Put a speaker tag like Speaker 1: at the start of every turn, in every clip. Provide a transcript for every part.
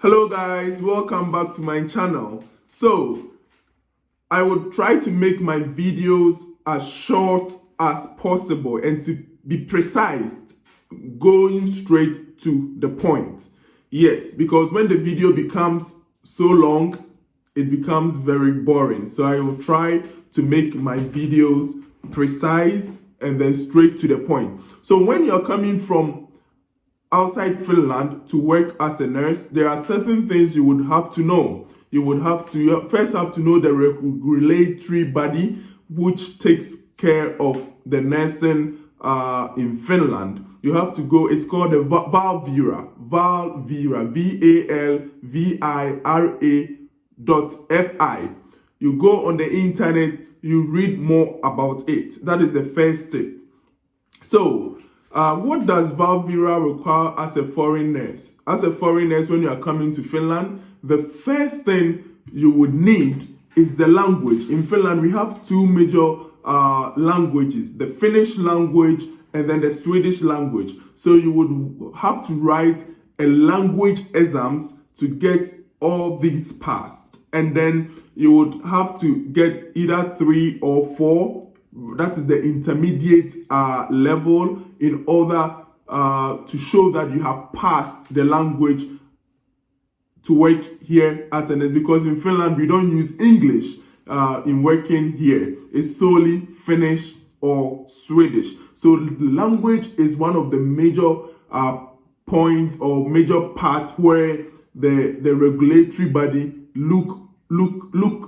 Speaker 1: Hello guys, welcome back to my channel. So I would try to make my videos as short as possible and to be precise, going straight to the point. Yes, because when the video becomes so long, it becomes very boring. So I will try to make my videos precise and then straight to the point. So when you're coming from outside Finland to work as a nurse, there are certain things you would have to know. You first have to know the regulatory body which takes care of the nursing in Finland. You have to go, it's called the Valvira, VALVIRA.fi. You go on the internet, you read more about it. That is the first step. So, what does Valvira require as a foreign nurse? As a foreign nurse, when you are coming to Finland, the first thing you would need is the language. In Finland, we have two major languages, the Finnish language and then the Swedish language. So you would have to write a language exams to get all these passed. And then you would have to get either 3 or 4, that is the intermediate level, in order to show that you have passed the language to work here as a nurse. Because in Finland, we don't use English in working here. It's solely Finnish or Swedish. So the language is one of the major point or major part where the regulatory body look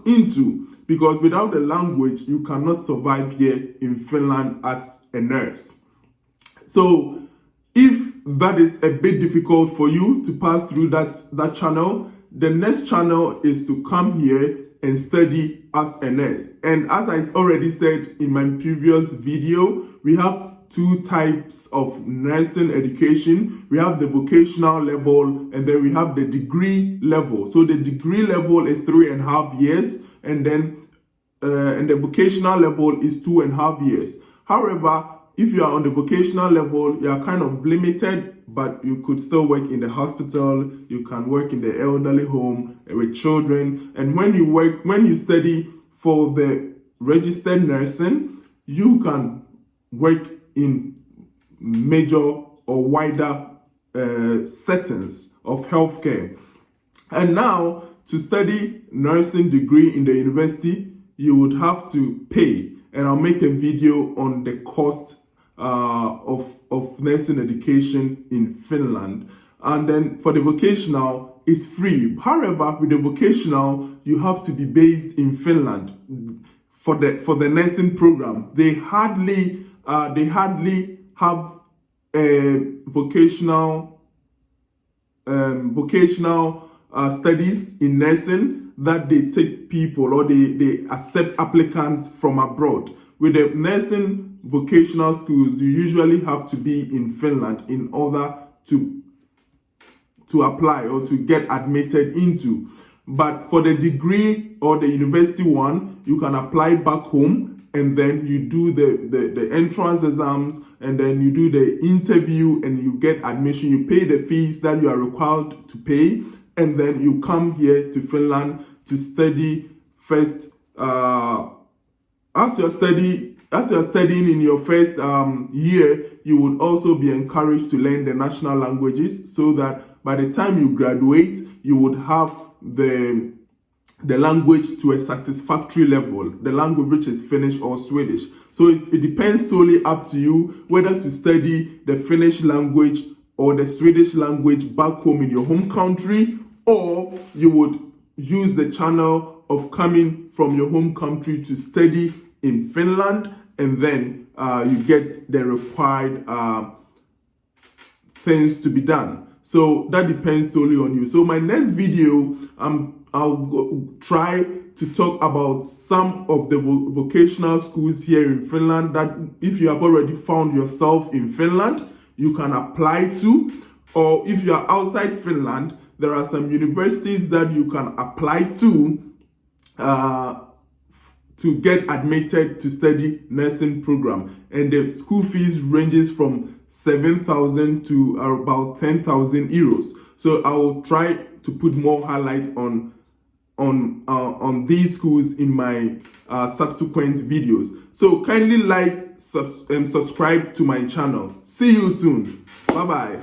Speaker 1: into, because without the language you cannot survive here in Finland as a nurse. So if that is a bit difficult for you to pass through that channel, the next channel is to come here and study as a nurse. And as I already said in my previous video, we have 2 types of nursing education. We have the vocational level and then we have the degree level. So the degree level is 3.5 years, and then and the vocational level is 2.5 years. However, if you are on the vocational level, you are kind of limited, but you could still work in the hospital, you can work in the elderly home with children. And when you study for the registered nursing, you can work in major or wider settings of healthcare. And now, to study nursing degree in the university, you would have to pay. And I'll make a video on the cost of nursing education in Finland. And then for the vocational, it's free. However, with the vocational, you have to be based in Finland for the nursing program. They hardly have a vocational studies in nursing that they take people or they accept applicants from abroad. With the nursing vocational schools, you usually have to be in Finland in order to apply or to get admitted into. But for the degree or the university one, you can apply back home, and then you do the entrance exams, and then you do the interview and you get admission. You pay the fees that you are required to pay, and then you come here to Finland to study first. As you're studying in your first year, you would also be encouraged to learn the national languages, so that by the time you graduate, you would have the language to a satisfactory level, the language which is Finnish or Swedish. So it depends solely up to you whether to study the Finnish language or the Swedish language back home in your home country, or you would use the channel of coming from your home country to study in Finland, and then you get the required things to be done. So that depends solely on you. So my next video, I'll try to talk about some of the vocational schools here in Finland that if you have already found yourself in Finland, you can apply to. Or if you are outside Finland, there are some universities that you can apply to get admitted to study nursing program. And the school fees ranges from 7,000 to about 10,000 euros. So I will try to put more highlight on these schools in my subsequent videos. So kindly like, subscribe to my channel. See you soon. Bye bye.